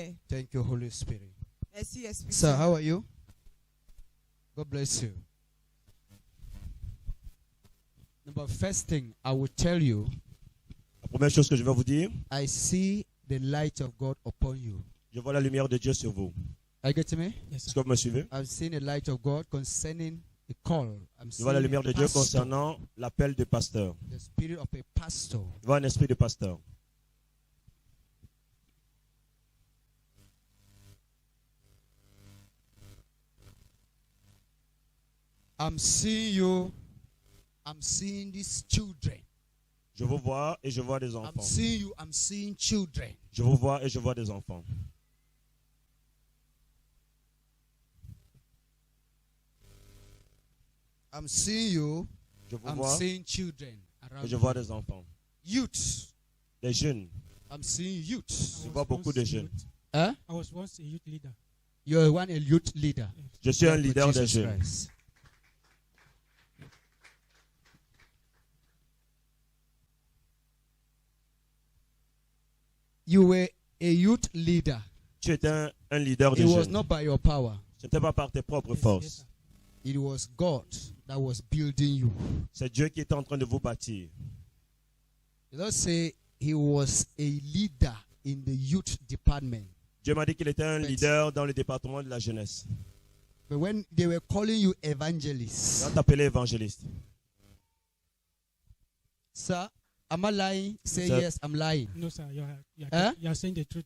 Saint-Père. Thank you, Holy Spirit. Merci, Esprit Sir, Saint. how are you? God bless you. Number first thing I will tell you, La première chose que je vais vous dire, I see the light of God upon you. je vois la lumière de Dieu sur vous. Are you getting me? Est-ce que vous me suivez? I've seen the light of God concerning the call. I'm Je vois la seeing lumière a de Dieu pastor, concernant l'appel de pasteur. the spirit of a pastor. Je vois un esprit de pasteur. I'm seeing you. I'm seeing these children. Je vous vois et je vois des I'm enfants. seeing you. I'm seeing children. Je vous vois et je vois des enfants. I'm seeing you. Je vous I'm vois seeing children et around je vois you. des enfants. Youth. Des jeunes. I'm seeing youth. Je vois beaucoup de jeunes. Huh? I was once a youth leader. You're one a youth leader. Je suis un For leader des Jesus jeunes. Christ. You were a youth leader. Tu étais un leader It des was jeunes. not by your power. Ce n'était pas par tes propres Yes, forces. yes, sir. It was God that was building you. C'est Dieu qui était en train de vous bâtir. You don't say he was a leader in the youth department. Dieu m'a dit qu'il était un But- leader dans le département de la jeunesse. But when they were calling you evangelist, On t'appelait évangéliste. sir, am I lying? Say Sir. yes, I'm lying. No, sir, Huh? you are saying the truth.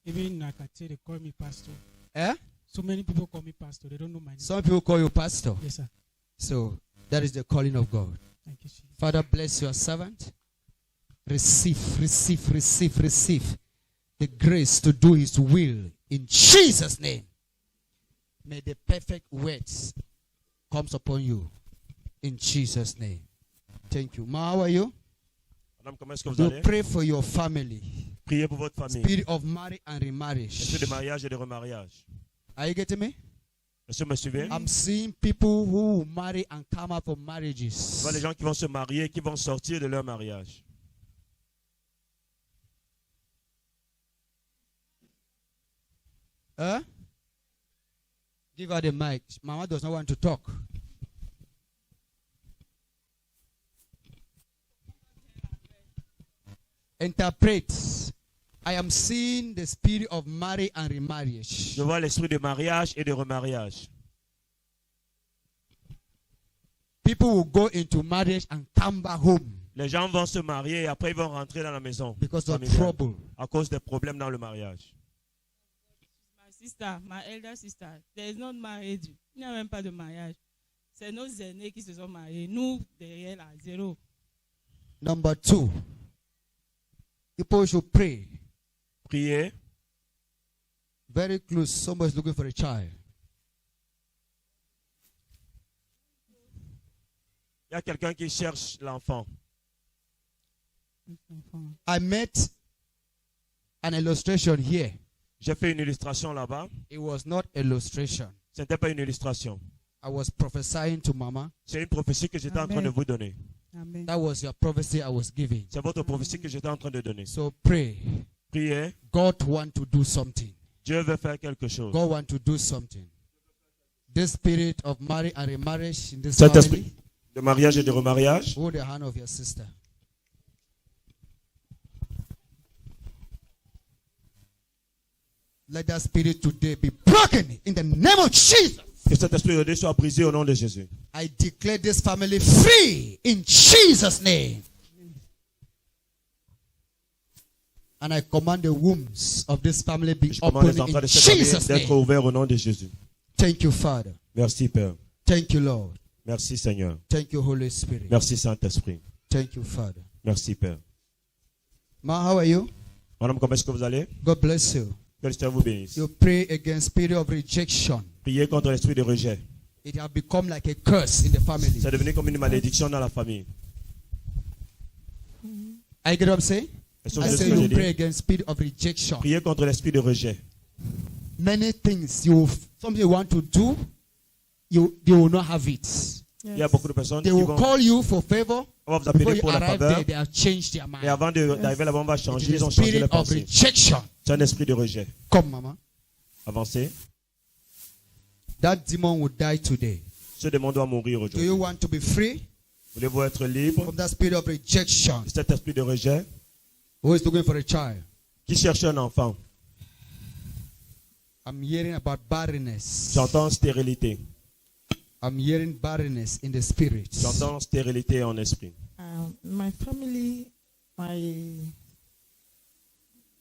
Even in Akate, they call me pastor. Eh? So many people call me pastor. They don't know my name. Some people call you pastor. Yes, sir. So that is the calling of God. Thank you, Jesus. Father, bless your servant. Receive, receive, receive, receive the grace to do his will in Jesus' name. May the perfect words comes upon you in Jesus' name. Thank you. Ma, how are you? Madame, comment est-ce que vous You allez? pray for your family. Priez pour votre famille. Spirit of marriage and Esprit remarriage. de mariage et de remariage. Are you getting me? Est-ce que vous me suivez? I'm seeing people who marry and come out from Je marriages. vois les gens qui vont se marier, qui vont sortir de leur mariage. Huh? Give her the mic. Mama does not want to talk. Interpret. I am seeing the spirit of marriage and remarriage. Je vois l'esprit de mariage et de remariage. People will go into marriage and come back home Les gens vont se marier et après ils vont rentrer dans la maison. because of familiale, trouble. à cause des problèmes dans le mariage. My sister, my elder sister, there is not marriage. Il n'y a même pas de mariage. C'est nos aînés qui se sont mariés. Nous, derrière, à zéro. Number 2. People should pray. Priez. Very close. Somebody's looking for a child. Il y a quelqu'un qui cherche l'enfant. I met an illustration here. J'ai fait une illustration là-bas. It was not illustration. Ce n'était pas une illustration. I was prophesying to Mama. C'est une prophétie que j'étais en train de vous donner. Amen. That was your prophecy I was giving. C'est votre prophétie que j'étais en train de donner. So pray. Priez. God want to do something. Dieu veut faire quelque chose. God want to do something. This spirit of marriage and remarriage in this Cet family, esprit de mariage et de remariage. hold the hand of your sister. Let that spirit today be broken in the name of Jesus. Que cet esprit de Dieu soit brisé au nom de Jésus. I declare this family free in Jesus' name. And I command the wombs of this family be Je commande les open enfants in de cette famille Jesus' d'être name. ouverts au nom de Jésus. Thank you, Father. Merci Père. Thank you, Lord. Merci Seigneur. Thank you, Holy Spirit. Merci Saint-Esprit. Thank you, Father. Merci Père. Ma, how are you? Madame, comment est-ce que vous allez? God bless you. Que le Seigneur vous bénisse. You pray against spirit of rejection. Priez contre l'esprit de rejet. It has become like a curse in the family. C'est devenu comme une malédiction dans la famille. I get what I'm saying? Est-ce que I vous say savez ce que you je pray dis? against spirit of rejection. Priez contre l'esprit de rejet. Many things something you want to do, they will not have it. Il y a beaucoup de personnes They qui will vont, call you for favor. On va vous Before appeler you pour la arrive faveur. there, they have changed their Mais mind. avant d'arriver là-bas, on va It changer. is Ils a ont changé spirit leur of pensée. rejection. C'est un esprit de rejet. Come, Mama. Avancez. That demon will die today. Ce démon doit mourir Do aujourd'hui. you want to be free Voulez-vous être libre from that spirit of rejection? de cet esprit de rejet? Who is looking for a child? Qui cherche un enfant? I'm hearing about barrenness. J'entends stérilité. I'm hearing barrenness in the spirit. J'entends stérilité en esprit. My family,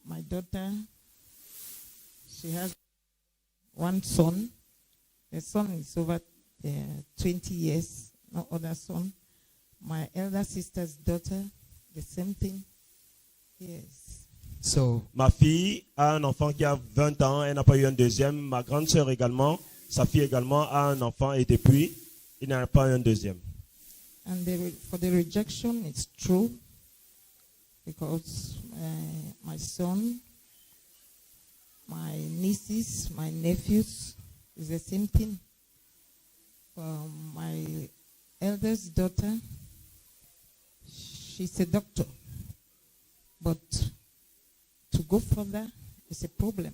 my daughter, she has one son. The son is over 20 years, no other son. My elder sister's daughter, the same thing. Yes. So Ma fille a un enfant qui a 20 ans, elle n'a pas eu un deuxième. Ma grande sœur également, sa fille également a un enfant et depuis, il n'a pas eu un deuxième. And for the rejection, it's true because my son, my nieces, my nephews, is the same thing. My eldest daughter, she's a doctor, but to go further is a problem.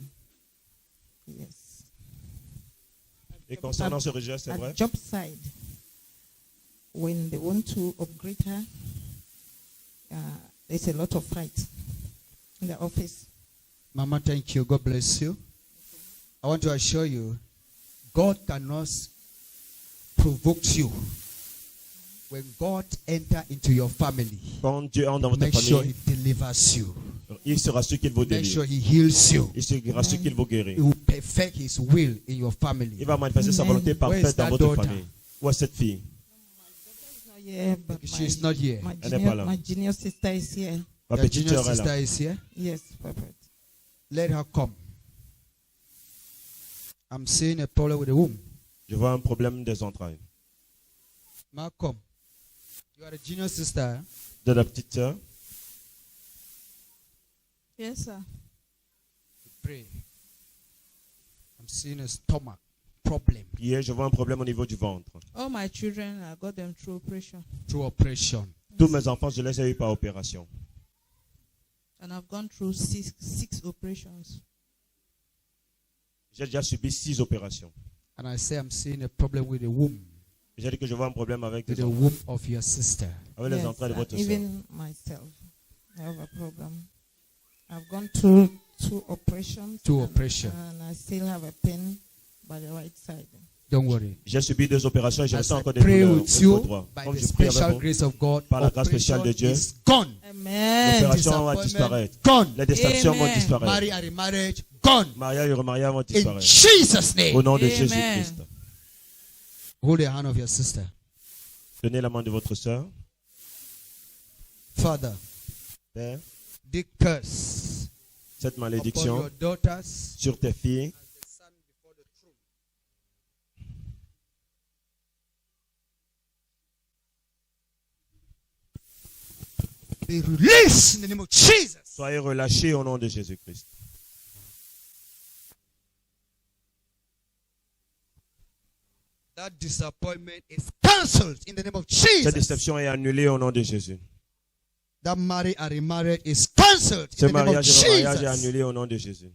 Yes. Et concernant ce rejet, c'est At vrai? job side, when they want to upgrade her, there's a lot of fight in the office. Mama, thank you. God bless you. I want to assure you, God cannot provoke you. When God enter into your family, Quand Dieu entre dans votre make sure famille, He delivers you. il sera ce qu'il vous Make sure délivre. He heals you. Il sera ce qu'il vous He guérit. will perfect His will in your family. Il va manifester sa Amen. volonté Where is parfaite dans that votre daughter? famille. Où est cette fille? Not here, but She's not here. Elle n'est pas là. my junior sister is here. Ma Your petite junior sœur est sister là. is here. Yes, perfect. Let her come. I'm seeing a problem with the womb. Je vois un problème des entrailles. Malcolm, you are a junior sister. De la petite sœur, Yes, sir. Pray. I'm seeing a stomach problem priez, je vois un problème au niveau du ventre. All my children, I got them through operation. through operation. Tous mes enfants, je les ai eus par opération. And I've gone through six operations. J'ai déjà subi 6 opérations. And I say I'm seeing a problem with the womb, J'ai dit que je vois un problème avec with les, the womb of your sister. avec les Yes, entrailles de votre sœur. even myself, I have a problem. I've gone through 2 operations. Two and- operation. And I still have a pain by the right side. Don't worry. J'ai subi 2 opérations et je As ressens I encore des pray douleurs au with you, côté droit. by Comme the je prie avec special vous, grace of God, par la grâce spéciale de Dieu, is gone. Amen. l'opération va Disappointment, disparaître. gone. Les distractions vont Amen. disparaître. Marry and remarriage, gone. Mariage et remariage vont In disparaître. Jesus' Au name. nom de Amen. Jésus-Christ. Hold the hand of your sister. Tenez la main de votre sœur. Father, Père, the curse cette upon malédiction your daughters sur tes filles, be released in the name of Jesus. soyez relâchés au nom de Jésus-Christ. That disappointment is cancelled in the name of Cette Jesus. déception est annulée au nom de Jésus. That marriage and remarriage is cancelled Ce in the name of mariage et remariage est Jesus. annulé au nom de Jésus.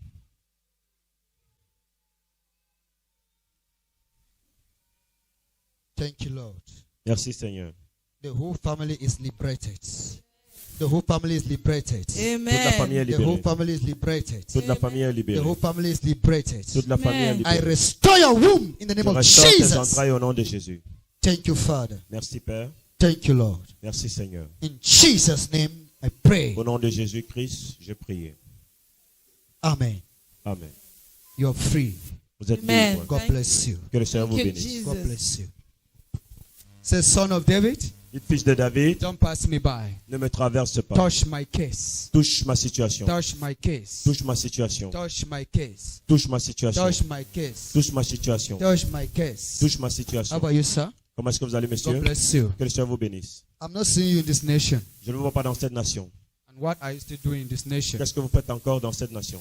Thank you, Lord. Merci Seigneur. The whole family is liberated. The whole family is liberated. Toute la famille est Amen. The whole libérée. family is liberated. Toute la famille est The libérée. whole family is liberated. Toute la famille est Amen. I libérée. restore your womb in the Je name of restaure tes Jesus. entrailles au nom de Jésus. Thank you, Father. Merci Père. Thank you, Lord. Merci Seigneur. In Jesus' name, I pray. Au nom de Jésus-Christ, je prie. Amen. Amen. You're free. Vous êtes Amen. libres. God Thank bless you. Que le Seigneur vous Thank you, bénisse. Jesus. God bless you. Say, son of David, Dites, fils de David, don't pass me by. ne me traverse pas. Touch my case. Touche ma situation. Touch my case. Touche ma situation. Touch my case. Touche ma situation. Touch my case. Touche ma situation. Touch my case. Touche ma How situation. about you, sir? Comment est-ce que vous allez, monsieur? God bless you. Que le Seigneur vous bénisse. I'm not seeing you in this nation. Je ne vous vois pas dans cette nation. And what are you still doing in this nation? Qu'est-ce que vous faites encore dans cette nation?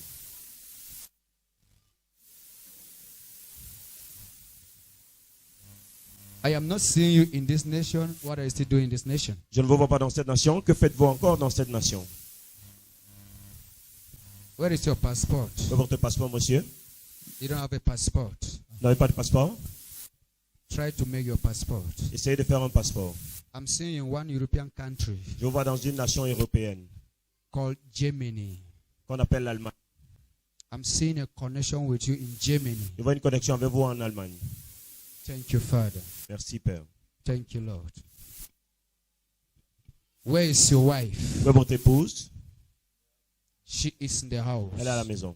I am not seeing you in this nation. What are you still doing in this nation? Je ne vous vois pas dans cette nation. Que faites-vous encore dans cette nation? Where is your passport? Où est votre passeport, monsieur? You don't have a passport. Vous n'avez pas de passeport? Try to make your passport. Essayez de faire un passeport. I'm seeing in one European country Je vous vois dans une nation européenne called Germany. qu'on appelle l'Allemagne. I'm seeing a connection with you in Germany. Je vois une connexion avec vous en Allemagne. Thank you, Father. Merci, Père. Thank you, Lord. Where is your wife? Où est votre épouse? She is in the house. Elle est à la maison.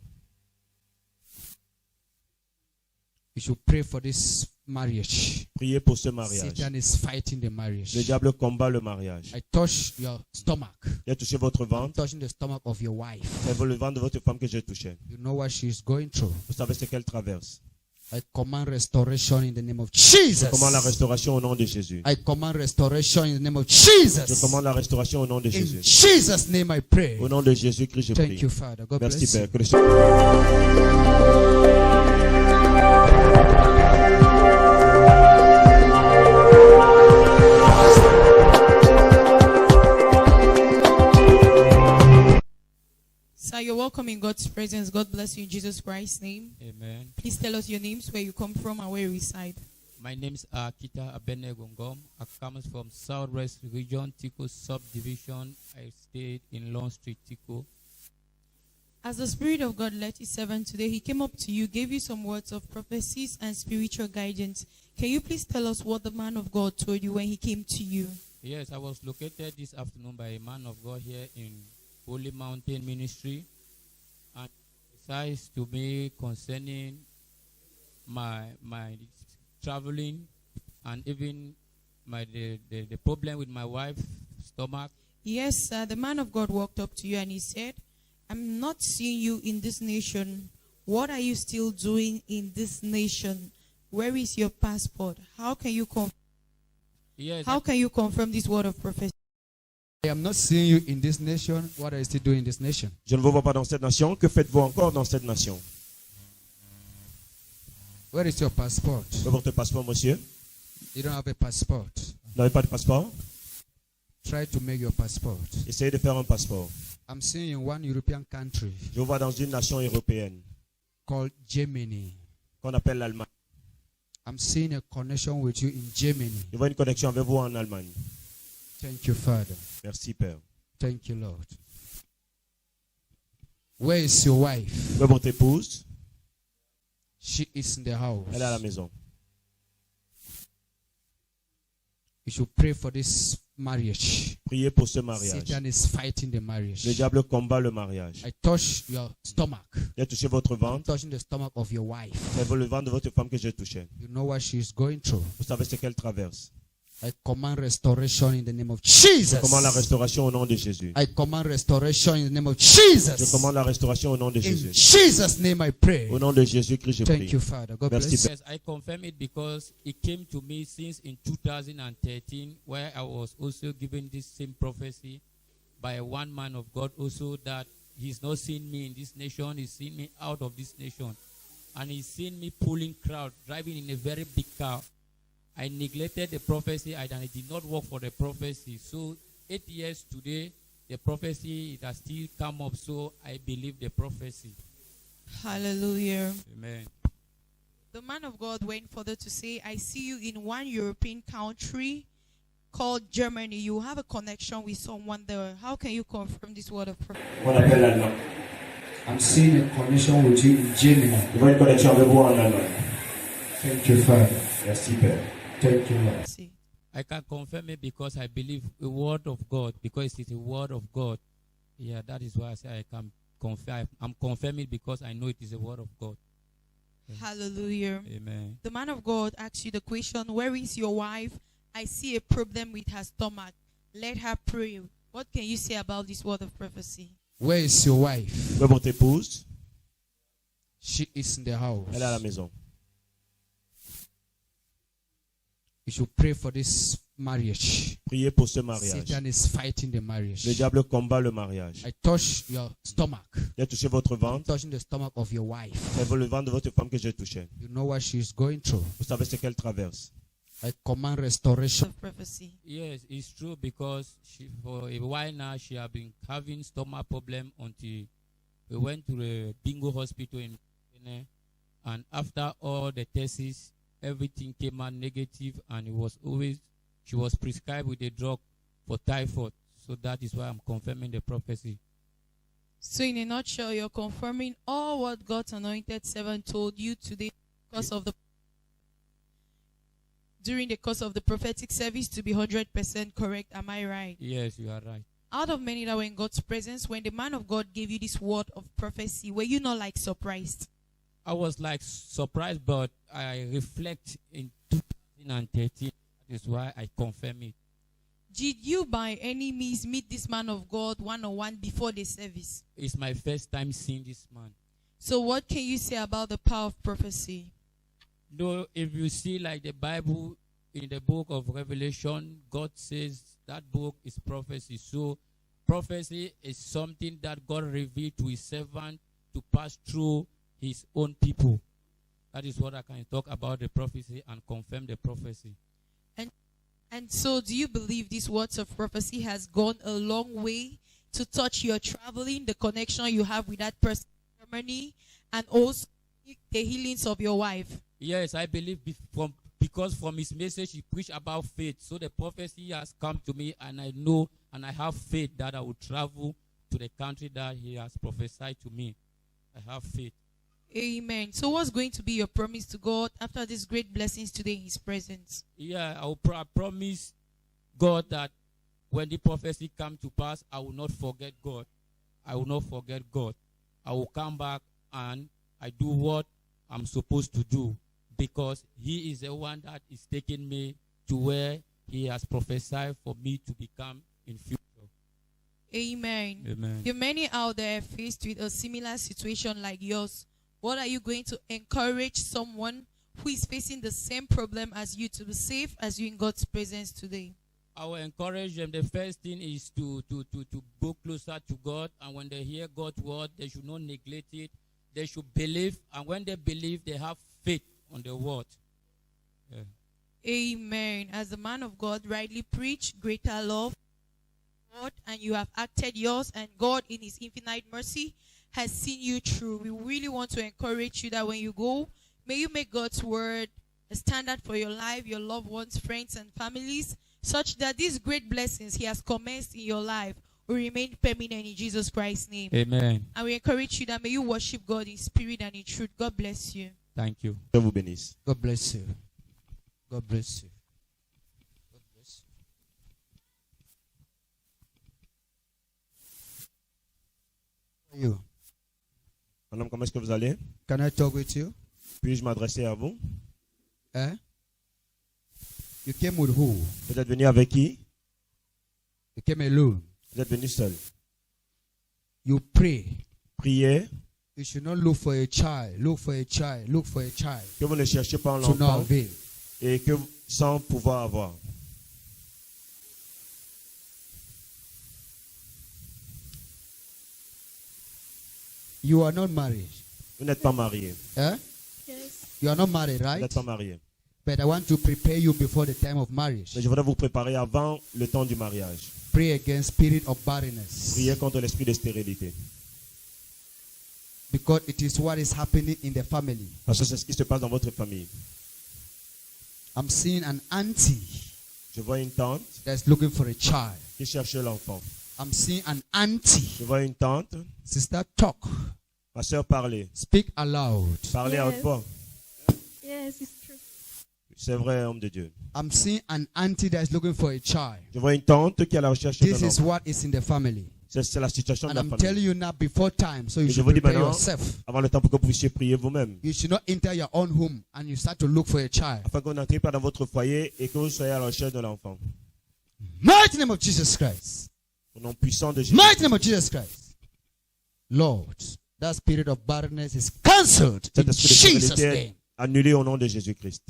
You should pray for this marriage. Priez pour ce mariage. Satan is fighting the marriage. Le diable combat le mariage. I touch your stomach. J'ai touché votre I'm ventre. touching the stomach of your wife. C'est le ventre de votre femme que j'ai touché. You know what she is going through. Vous savez ce qu'elle traverse. I command restoration in the name of Je Jesus. commande la restauration au nom de Jésus. I command restoration in the name of Je Jesus. commande la restauration au nom de In Jésus. Jesus' name I pray. Au nom de Jésus-Christ, je Thank prie. you, Father. God Merci, bless you. Père. Que le Seigneur- Sir, you're welcome in God's presence. God bless you in Jesus Christ's name. Amen. Please tell us your names, where you come from, and where you reside. My name is Akita Abenegongom. I come from Southwest Region, Tico Subdivision. I stayed in Long Street, Tico. As the Spirit of God led his servant today, he came up to you, gave you some words of prophecies and spiritual guidance. Can you please tell us what the man of God told you when he came to you? Yes, I was located this afternoon by a man of God here in Holy Mountain Ministry. And besides to me concerning my traveling and even the problem with my wife's stomach. Yes, sir. The man of God walked up to you and he said, I'm not seeing you in this nation. What are you still doing in this nation? Where is your passport? How can you Yes, How can you confirm this word of prophecy? I am not seeing you in this nation. What are you still doing in this nation? Je ne vous vois pas dans cette nation. Que faites-vous encore dans cette nation? Where is your passport? Où est votre passeport, monsieur? You don't have a passport. Vous n'avez pas de passeport? Try to make your passport. Essayez de faire un passeport. I'm seeing in one European country Je vous vois dans une nation européenne called Germany. qu'on appelle l'Allemagne. I'm seeing a connection with you in Germany. Je vois une connexion avec vous en Allemagne. Thank you, Father. Merci, Père. Thank you, Lord. Where is your wife? Où est votre épouse? She is in the house. Elle est à la maison. You should pray for this marriage. Priez pour ce mariage. Satan is fighting the marriage. Le diable combat le mariage. I touch your stomach. J'ai touché votre I'm ventre. touching the stomach of your wife. C'est le ventre de votre femme que j'ai touché. You know what she is going through. Vous savez ce qu'elle traverse. I command restoration in the name of Je Jesus. commande la restauration au nom de Jésus. I command restoration in the name of Je Jesus. commande la restauration au nom de In Jésus. Jesus' name I pray. Au nom de Jésus-Christ, je Thank prie. you, Father. God Merci, bless you. Yes, I confirm it because it came to me since in 2013, where I was also given this same prophecy by one man of God also, that he's not seen me in this nation, he's seen me out of this nation. And he's seen me pulling crowd, driving in a very big car. I neglected the prophecy and I did not work for the prophecy. So 8 years today, the prophecy, it has still come up, so I believe the prophecy. Hallelujah. Amen. The man of God went further to say, I see you in one European country called Germany. You have a connection with someone there. How can you confirm this word of prophecy? On appelle l'Allemagne. I'm seeing a connection with you in Germany. Je vois une connexion avec vous en Allemagne. Thank you, Father. Merci, Père. Thank you, Lord. I can confirm it because I believe the word of God, because it is the word of God. Yeah, that is why I say I can confirm. I'm confirming it because I know it is the word of God. Hallelujah. Amen. The man of God asked you the question, where is your wife? I see a problem with her stomach. Let her pray. What can you say about this word of prophecy? Where is your wife? Où est votre épouse? She is in the house. Elle est à la maison. You should pray for this marriage. Priez pour ce mariage. Satan is fighting the marriage. Le diable combat le mariage. I touch your stomach. J'ai touché votre I'm ventre. touching the stomach of your wife. C'est le ventre de votre femme que j'ai touché. You know what she is going through. Vous savez ce qu'elle traverse. I command restoration. of prophecy. Yes, it's true because for a while now she has been having stomach problem until we went to the Bingo Hospital in Benin, and after all the tests, everything came out negative, and she was prescribed with a drug for typhoid. So that is why I'm confirming the prophecy. So in a nutshell, you're confirming all what God's anointed servant told you today during the course of the prophetic service to be 100% correct. Am I right? Yes, you are right. Out of many that were in God's presence, when the man of God gave you this word of prophecy, were you not like surprised? I was like surprised, but I reflect in 2013. That is why I confirm it. Did you by any means meet this man of God one-on-one before the service? It's my first time seeing this man. So what can you say about the power of prophecy? Though if you see like the Bible in the book of Revelation, God says that book is prophecy. So prophecy is something that God revealed to his servant to pass through his own people. That is what I can talk about the prophecy and confirm the prophecy. And so do you believe these words of prophecy has gone a long way to touch your traveling, the connection you have with that person in Germany, and also the healings of your wife? Yes, I believe because from his message he preached about faith. So the prophecy has come to me, and I know and I have faith that I will travel to the country that he has prophesied to me. I have faith. Amen. So what's going to be your promise to God after these great blessings today in his presence? Yeah, I will promise God that when the prophecy comes to pass, I will not forget God. I will not forget God. I will come back and I do what I'm supposed to do, because he is the one that is taking me to where he has prophesied for me to become in future. Amen. Amen. There are many out there faced with a similar situation like yours. What are you going to encourage someone who is facing the same problem as you to be safe as you in God's presence today? I will encourage them. The first thing is to go closer to God, and when they hear God's word, they should not neglect it. They should believe, and when they believe, they have faith on the word. Yeah. Amen. As the man of God rightly preached, greater love, God, and you have acted yours, and God in his infinite mercy has seen you through. We really want to encourage you that when you go, may you make God's word a standard for your life, your loved ones, friends, and families, such that these great blessings he has commenced in your life will remain permanent in Jesus Christ's name. Amen. And we encourage you that may you worship God in spirit and in truth. God bless you. Thank you. Dieu vous bénisse. God bless you. God bless you. God bless you. How are you? Madame, comment est-ce que vous allez? Can I talk with you? Puis-je m'adresser à vous? Eh? You came with who? Vous êtes venu avec qui? You came alone. Vous êtes venu seul. You pray. Priez You should not look for a child. Look for a child. Look for a child. que vous ne cherchez pas To no l'enfant avail. et que sans pouvoir avoir. You are not married. Vous n'êtes pas marié. Eh? You are not married, Vous right? n'êtes pas marié. But I want to prepare you before the time of marriage. Mais je voudrais vous préparer avant le temps du mariage. Pray against spirit of barrenness. Priez contre l'esprit de stérilité. Because it is what is happening in the family. Parce que c'est ce qui se passe dans votre famille. I'm seeing an auntie Je vois une tante that's looking for a child. qui cherche l'enfant. I'm seeing an auntie. Je vois une tante. Sister, talk. Ma soeur, parlez. Speak aloud. Parlez à haute voix. Yes, it's true. C'est vrai, homme de Dieu. I'm seeing an auntie that's looking for a child. Je vois une tante qui est à la recherche This d'un is enfant. what is in the family. C'est la situation de And la I'm famille. telling you now before time, so you Et je should vous dis prepare maintenant, yourself. avant le temps pour que vous puissiez prier vous-même. You should not enter your own home and you start to look for a child. Afin qu'on n'entre pas dans votre foyer et que vous soyez à la recherche de l'enfant. Mighty name of Jesus Christ. Au nom puissant de Jésus. Mighty name of Jesus Christ. Lord, that spirit of barrenness is cancelled in Cet esprit de Jesus' stérilité name. est annulé au nom de Jésus-Christ.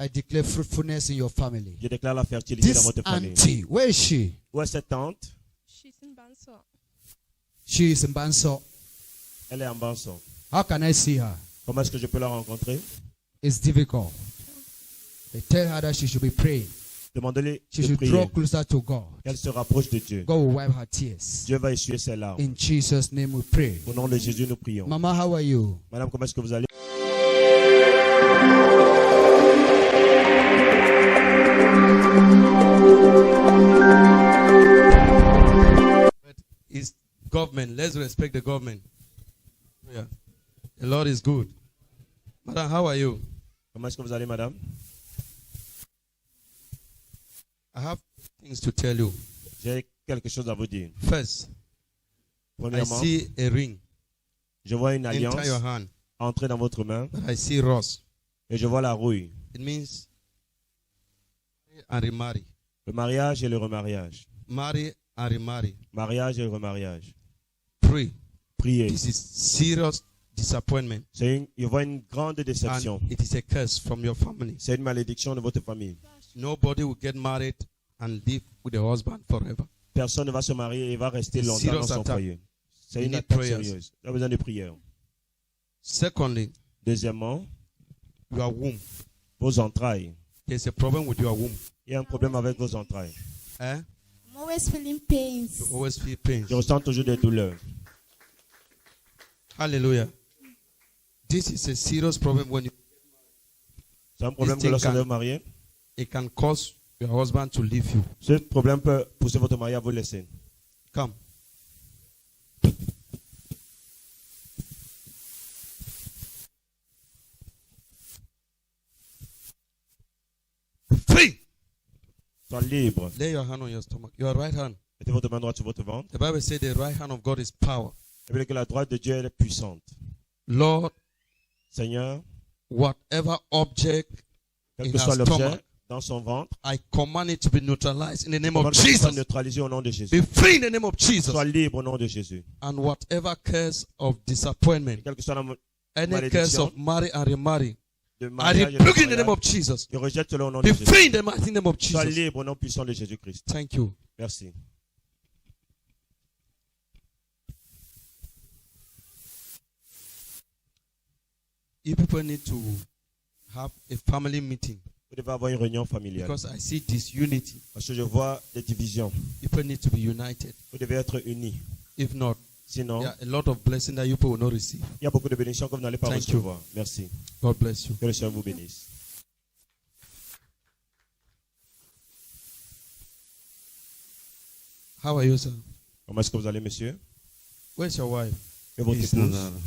I declare fruitfulness in your family. Je déclare la fertilité dans This votre famille. auntie, where is she? Où est cette tante? She's in Banso. She is in Banso. Elle est en Banson. How can I see her? Comment est-ce que je peux la rencontrer? It's difficult. They tell her that she should be praying. Demandez-lui She de should draw prier. closer to God. Qu'elle se rapproche de Dieu. God will wipe her tears. Dieu va essuyer ses larmes. In Jesus' name we pray. Au nom de Jésus, nous prions. Mama, how are you? Madame, comment est-ce que vous allez? It's government. Let's respect the government. Yeah. The Lord is good. Madam, how are you? Comment est-ce que vous allez, madame? I have things to tell you. J'ai quelque chose à vous dire. First, I Premièrement, see a ring je vois une enter alliance your hand, entrer dans votre main but I see rose. et je vois la rouille. It means and remarry. Le mariage et le remariage. Marry and remarry. Mariage et remariage. Pray. Priez. This is serious disappointment. Je vois une grande déception. And it is a curse from your family. C'est une malédiction de votre famille. Nobody will get married and live with a husband forever. Personne ne va se marier et va rester It's longtemps serious dans son attack. foyer. C'est You une need attaque prayers. sérieuse. Il y a besoin de prière. Secondly, Deuxièmement, your womb. vos entrailles. There's a problem with your womb. Il y a un problème avec vos entrailles. Eh? I'm always feeling pains. You always feel pain. Je ressens toujours des douleurs. Hallelujah. This is a serious problem when you, C'est un problème This que thing lorsque vous can- êtes marié, it can cause your husband to leave you. ce problème peut pousser votre mari à vous laisser. Come. Free. Sois libre. Lay your hand on your stomach. Your right hand. Mettez votre main droite sur votre ventre. The Bible says the right hand of God is power. Et puis que la droite de Dieu elle est puissante. Lord, Seigneur, whatever object quel in que her soit l'objet stomach, dans son ventre, I command it to be neutralized in the name commande of qu'il soit Jesus. neutralisé au nom de Jésus. Be free in the name of Jesus. Sois libre au nom de Jésus. And whatever curse of disappointment, Quel que soit la any curse malédiction of marry and remarry, de I mariage et de rebuke in the name mariage, of Jesus. je rejette cela au nom de Be Jésus. free in the mighty name of Sois Jesus. libre au nom puissant de Jésus-Christ. Thank you. Merci. You people need to have a family meeting Vous devez avoir une réunion familiale. because I see disunity. Parce que je vois des divisions. People need to be united. Vous devez être unis. If not, Sinon, there are a lot of blessings that you people will not receive. il y a beaucoup de bénédictions que vous n'allez pas Thank recevoir. Merci. God bless you. Que le Seigneur vous bénisse. How are you, sir? Comment est-ce que vous allez, monsieur? Where's your wife? Et votre He's not épouse? around.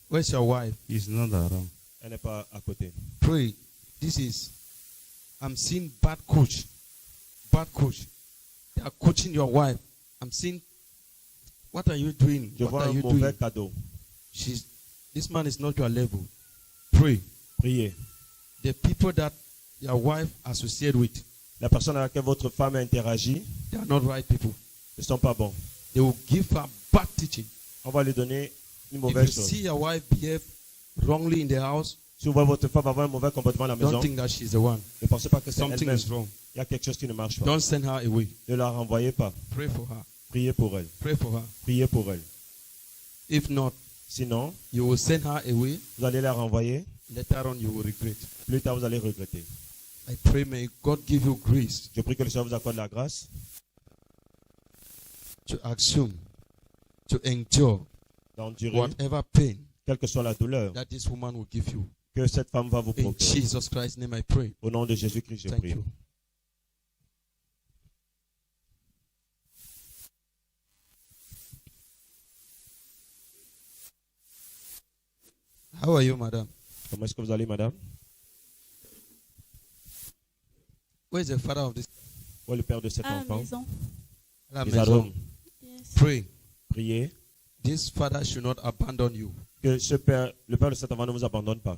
Where's your wife? He's not around. Elle n'est pas à côté. Pray. This is, I'm seeing bad coach. Bad coach. They are coaching your wife. I'm seeing, what are you doing? Je What vois are un you mauvais doing? cadeau. This man is not your level. Pray. Priez. The people that your wife associated with, La personne avec laquelle votre femme interagit they are not right people. ne sont pas bons. They will give her bad teaching. On va lui donner une If mauvaise you chose. see your wife behave wrongly in the house, Si vous voyez votre femme avoir un mauvais comportement à la maison, don't think that she's the one. ne pensez pas que c'est Something elle-même. is wrong. Il y a quelque chose qui ne marche pas. Don't send her away. Ne la renvoyez pas. Pray for her. Priez pour elle. Pray for her. Priez pour elle. If not, Sinon, you will send her away. vous allez la renvoyer. Later on, you will regret. Plus tard, vous allez regretter. I pray, may God give you grace Je prie que le Seigneur vous accorde la grâce to assume, to endure d'endurer, whatever pain quelle que soit la douleur, that this woman will give you. que cette femme va vous In procurer. Jesus Christ's name, I pray. Au nom de Jésus-Christ, je Thank prie. you. How are you, madam? Comment est-ce que vous allez, madame? Where is the father of this? Où est le père de cet À la enfant? maison. La Il est à maison. Rome. Yes. Pray. Priez This father should not abandon you. que ce père, le père de cet enfant ne vous abandonne pas.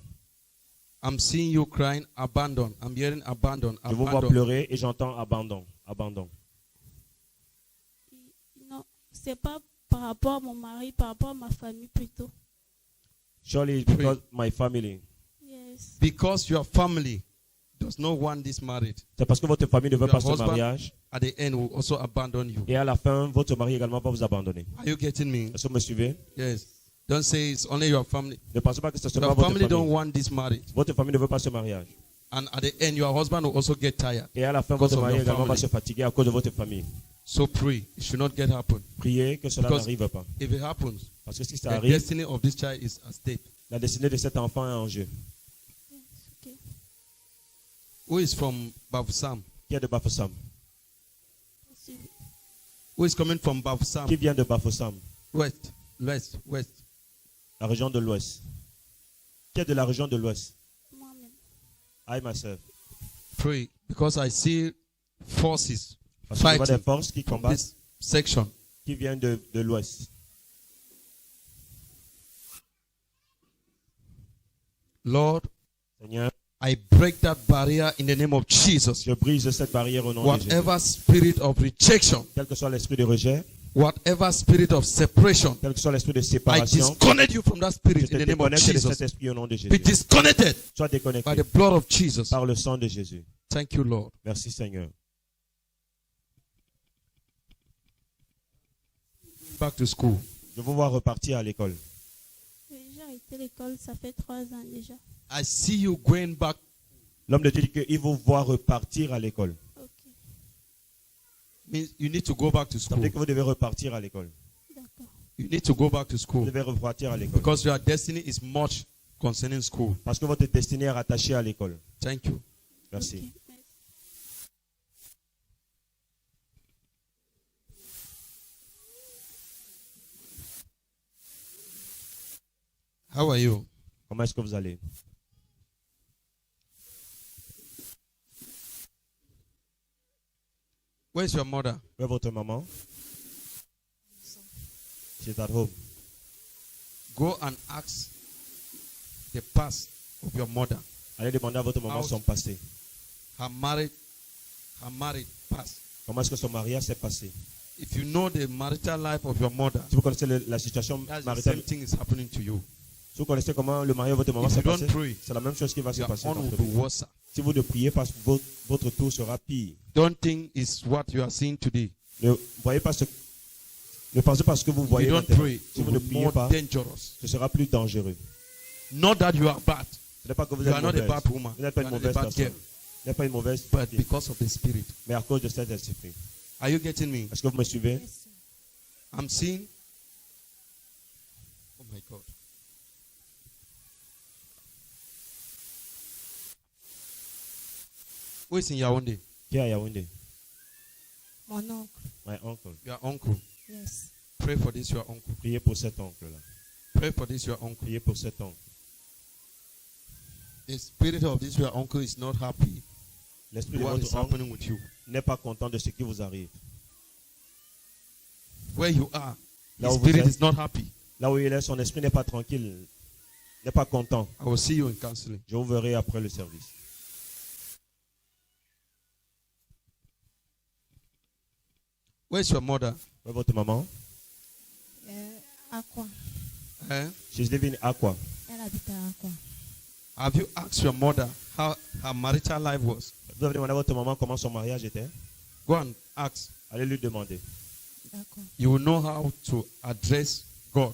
I'm seeing you crying, abandon. I'm hearing abandon, Je vous vois abandon. pleurer et j'entends abandon, abandon. Non, c'est pas par rapport à mon mari, par rapport à ma famille plutôt. Surely it's because my family. Yes. Because your family does not want this marriage. C'est parce que votre famille ne veut Your pas ce husband mariage at the end will also abandon you. et à la fin, votre mari également va vous abandonner. Are you getting me? Est-ce que vous me suivez? Yes. Don't say it's only your family. Ne pensez pas que c'est seulement Your votre family don't famille. want this marriage. Votre famille ne veut pas ce mariage. And at the end, your husband will also get tired. Et à la fin, Because votre of mari your également va family. se fatiguer à cause de votre famille. So pray. It should not get happen. Priez que cela Because n'arrive pas. if it happens, Parce que si ça the arrive, destiny of this child is at stake. la destinée de cet enfant est en jeu. Okay. Who is from Bafsam? Qui est de Bafoussam? Possible. Who is coming from Bafsam? Qui vient de Bafoussam? West. La région de l'Ouest. Qui est de la région de l'Ouest? Moi-même. I myself. Pray. Because I see forces Parce que je vois des fighting forces qui from combattent, this section. qui viennent de l'Ouest. Lord, Seigneur, I break that barrier in the name of Jesus. je brise cette barrière au nom de Jésus. Whatever spirit of rejection, Quel que soit l'esprit de rejet, whatever spirit of separation, quel que soit l'esprit de I séparation, disconnect you from that je spirit te in the name of déconnecte de cet Jesus. esprit au nom de Be Jésus. disconnected Sois by déconnecté the blood of Jesus. par le sang de Jésus. Thank you, Lord. Merci Seigneur. Back to school. Je vous vois repartir à l'école. J'ai arrêté l'école, ça fait 3 ans déjà. I see you going back. L'homme de Dieu dit qu'il vous voit repartir à l'école. Ok, Means you need to go back to Ça school. veut dire que vous devez repartir à l'école. d'accord. You need to go back to Vous school devez repartir à l'école. because your destiny is much concerning school. Parce que votre destinée est rattachée à l'école. Thank you. Merci. Ok, merci. How are you? Comment est-ce que vous allez? Where's your mother? Où est votre maman? She is at home. Go and ask the past of your mother. Allez demander à votre maman Out. son passé. Her married past. Comment est-ce que son mariage s'est passé? If you know the marital life of your mother, Si vous connaissez la situation that's the maritale, same thing is happening to you. si vous connaissez comment le mariage de votre maman If s'est you don't passé, pray, c'est la même chose qui va se your passer own dans will votre be vie. worse. Si vous ne priez pas, votre tour sera pire. Don't think it's what you are seeing today. Ne pensez pas ce que vous If voyez you don't maintenant. pray, Si it vous ne will be priez more pas, dangerous. ce sera plus dangereux. Not that you are bad. Ce n'est pas que vous You êtes are not a mauvaise. bad woman. Vous n'êtes pas You une are not a mauvaise bad personne. girl. Vous n'êtes pas une mauvaise But fille. because of the spirit. Mais à cause de cet esprit. Are you getting me? Est-ce que vous me suivez? I'm seeing. Oh my God. Who is in Yaoundé? Qui est à Yaoundé? Mon oncle. My uncle. Your uncle. Yes. Pray for this, your uncle. Priez pour cet oncle-là. Pray for this, your uncle. Priez pour cet oncle. The spirit of this, your uncle, is not happy. L'esprit de What is votre oncle happening with you? n'est pas content de ce qui vous arrive. Where you are, Là the où vous spirit êtes, is not happy. là où il est, son esprit n'est pas tranquille, n'est pas content. I will see you in counseling. Je vous verrai après le service. Where's your mother? Où est votre maman? Aqua. Eh? She's living in Aqua. Elle habite à Aqua. Have you asked your mother how her marital life was? Vous avez demandé à votre maman comment son mariage était? Go and ask. Allez lui demander. D'accord. You will know how to address God.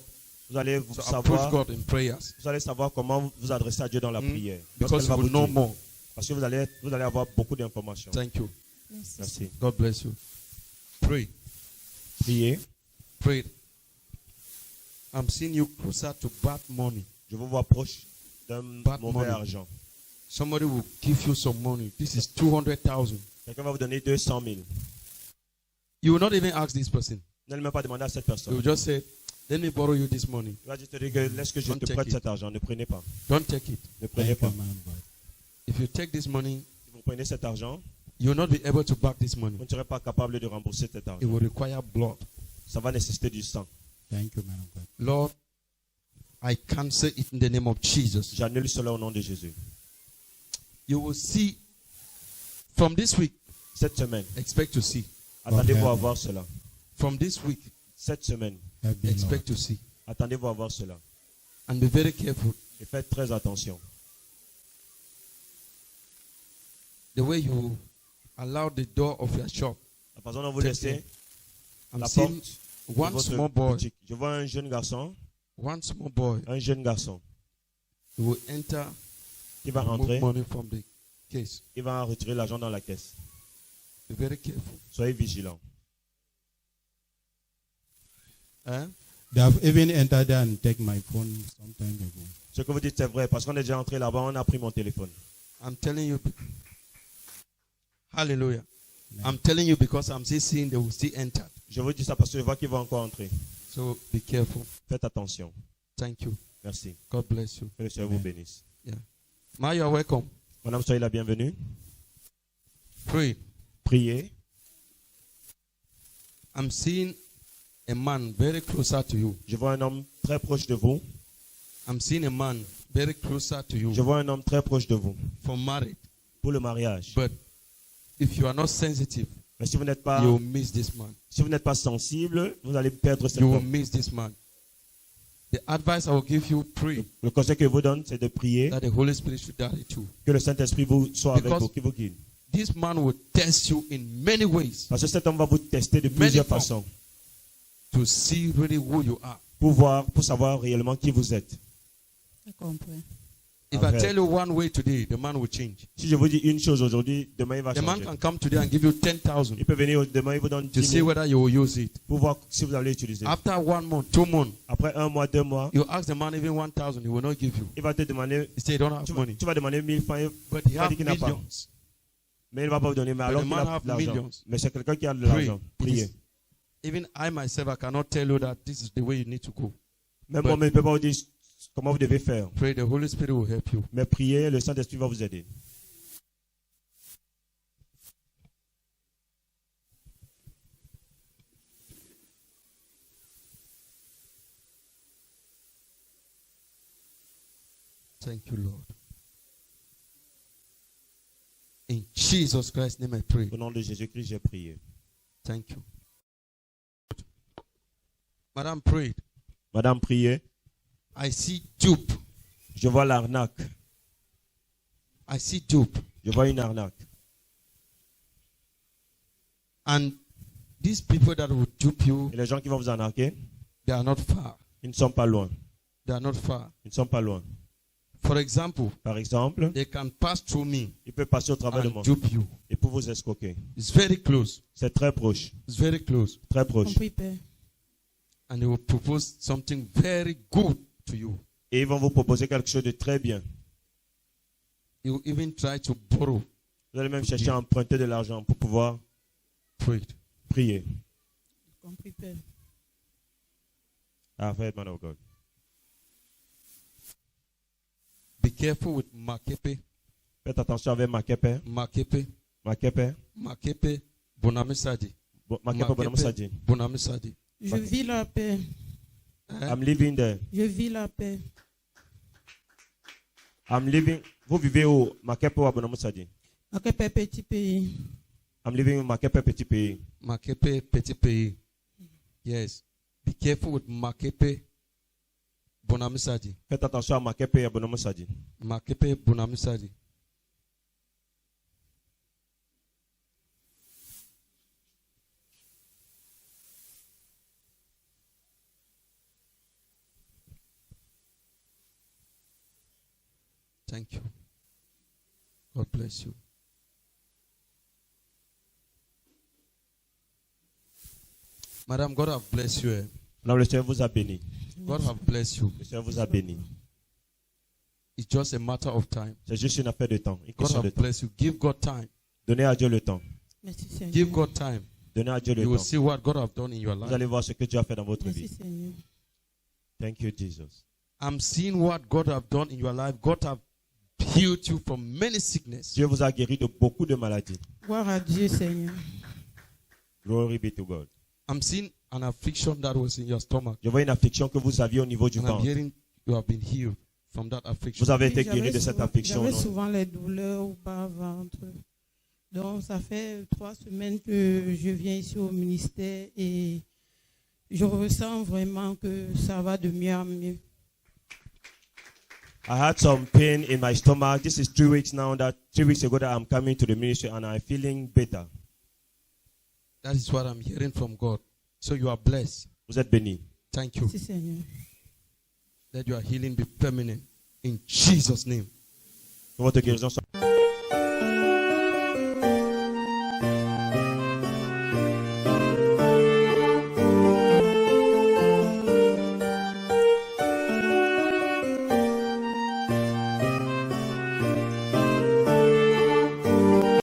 Vous allez To approach savoir, God in prayers. vous allez savoir comment vous adresser à Dieu dans la Mm. prière. Because Parce qu'elle you va will vous know dire. more. Parce que vous allez avoir beaucoup d'informations. Thank you. Merci. Merci. God bless you. Pray. Priez. Pray. I'm seeing you closer to bad money. Je vous vois proche d'un Bad mauvais money. argent. Somebody will give you some money. This is 200,000. Quelqu'un va vous donner 200 000. You will not even ask this person. N'allez même pas demander à cette You personne. will just say, let me borrow you this money. Il va juste te dire que laisse que je Don't te take prête it. cet argent. Ne prenez pas. Don't take it. Ne prenez pas. If you take this money, Si vous prenez cet argent, you will not be able to back this money. vous ne serez pas capable de rembourser cet It argent. will require blood. Ça va nécessiter du sang. Thank you, man of God. Lord, I cancel it in the name of Jesus. J'annule cela au nom de Jésus. You will see from this week, Cette semaine, expect to see. attendez-vous à Okay. voir cela. From this week, Cette semaine, Help me, Lord. expect to see. attendez-vous à voir cela. And be very careful. Et faites très attention. The way you allow the door of your shop. La façon dont vous Take laissez I'm la seeing porte de one votre small boy boutique. Je vois un jeune garçon One small boy. Un jeune garçon He will enter. qui va Remove entrer, money from the case. il va retirer l'argent dans la caisse. Be very careful. Soyez vigilants. Hein? They have even entered there and taken my phone some time ago. Ce que vous dites, c'est vrai, parce qu'on est déjà entré là-bas, on a pris mon téléphone. I'm telling you. Hallelujah. I'm telling you because I'm still seeing they will still enter. Je vous dis ça parce que je vois qu'il va encore entrer. So be careful. Faites attention. Thank you. Merci. God bless you. Que le Seigneur vous bénisse. Yeah. Ma, you are welcome. Madame, soyez la bienvenue. Pray. Priez. I'm seeing a man very closer to you. Je vois un homme très proche de vous. I'm seeing a man very closer to you Je vois un homme très proche de vous for marriage. pour le mariage. But if you are not sensitive, Mais si vous n'êtes pas, you will miss this man. si vous n'êtes pas sensible, vous allez perdre cet You will homme. miss this man. The advice I will give you, pray Le conseil que je vous donne, c'est de prier that the Holy Spirit should direct you. que le Saint-Esprit vous soit avec Because vous, qui vous guide. This man will test you in many ways Parce que cet homme va vous tester de plusieurs façons to see really who you are. pour savoir réellement qui vous êtes. Je comprends. If I tell you one way today, the man will change. Si je vous dis une chose aujourd'hui, demain il va The man changer. can come today and give you 10,000 Il peut venir demain, il vous donne to 10 see 000 whether you will use it. pour voir si vous allez l'utiliser. After 1 month, 2 months, Après un mois, 2 mois, you ask the man even 1,000, he will not give you. il va te demander, He say he don't have money. tu vas demander 1000 francs, But il he va have dire qu'il n'a pas. millions. Mais il ne va pas vous donner, mais alors the qu'il man a have de l'argent. millions. Mais c'est quelqu'un qui a de Pray. l'argent. It Priez. is- Even I myself, I cannot tell you that this is the way you need to go. Même But- moi, je ne peux pas vous dire comment vous devez faire. Pray, the Holy Spirit will help you. Mais priez, le Saint-Esprit va vous aider. Thank you, Lord. In Jesus Christ's name I pray. Au nom de Jésus-Christ, j'ai prié. Thank you. Madame prayed. Madame, priez. I see dupe. Je vois l'arnaque. I see dupe. Je vois une arnaque. And these people that will dupe you, Et les gens qui vont vous arnaquer, they are not far. ils ne sont pas loin. They are not far. Ils ne sont pas loin. For example, Par exemple, they can pass through me il peut passer au travers de and moi dupe you. et pour vous escroquer. It's very close. C'est très proche. It's very close. Très proche. Compris, Père. And they will propose something very good to you. Et ils vont vous proposer quelque chose de très bien. You will even try to borrow. Vous allez même chercher à emprunter de l'argent pour pouvoir Pray. prier. Compris, Père. Arrête, man of God. Be careful with Makepe. Faites attention avec Makepe. Makepe. Makepe. Makepe. Bonamisadi. Makepe Bonamisadi. Bonamisadi. Je vis la paix. I'm living there. Je vis la paix. I'm living. Vous vivez où? Makepe ou Bonamisadi? Makepe, petit pays. I'm living in Makepe, petit pays. Makepe, petit pays. Yes. Be careful with Makepe. Bonamisadi. Faites attention à Makepe et Bonamisadi. Makepe, Bonamisadi. Thank you. God bless you. Madam, God have blessed you. Non, le Seigneur vous a béni. God have blessed you. Le Seigneur vous a béni. It's just a matter of time. C'est juste une affaire de temps. Une God question de have temps. blessed you. Give God time. Donnez à Dieu le temps. Merci Seigneur. Give God time. Donnez à Dieu le You will temps. see what God have done in your Vous life. allez voir ce que Dieu a fait dans votre Merci vie. Seigneur. Thank you, Jesus. I'm seeing what God have done in your life. God have healed you from many sickness. Dieu vous a guéri de beaucoup de maladies. Gloire à Dieu Seigneur. Glory be to God. I'm seeing an affliction that was in your stomach. Je vois une affliction que vous aviez au niveau du And I'm ventre. hearing you have been healed from that affliction. Vous avez Oui, été j'avais guéri de cette souvent- affliction. J'avais non? souvent les douleurs au bas-ventre. Donc, ça fait 3 semaines que je viens ici au ministère et je ressens vraiment que ça va de mieux en mieux. I had some pain in my stomach. This is 3 weeks now. 3 weeks ago that I'm coming to the ministry and I'm feeling better. That is what I'm hearing from God. So you are blessed. Vous êtes bénis. Thank you. Merci Seigneur. Let your healing be permanent. In Jesus' name. Que votre guérison soit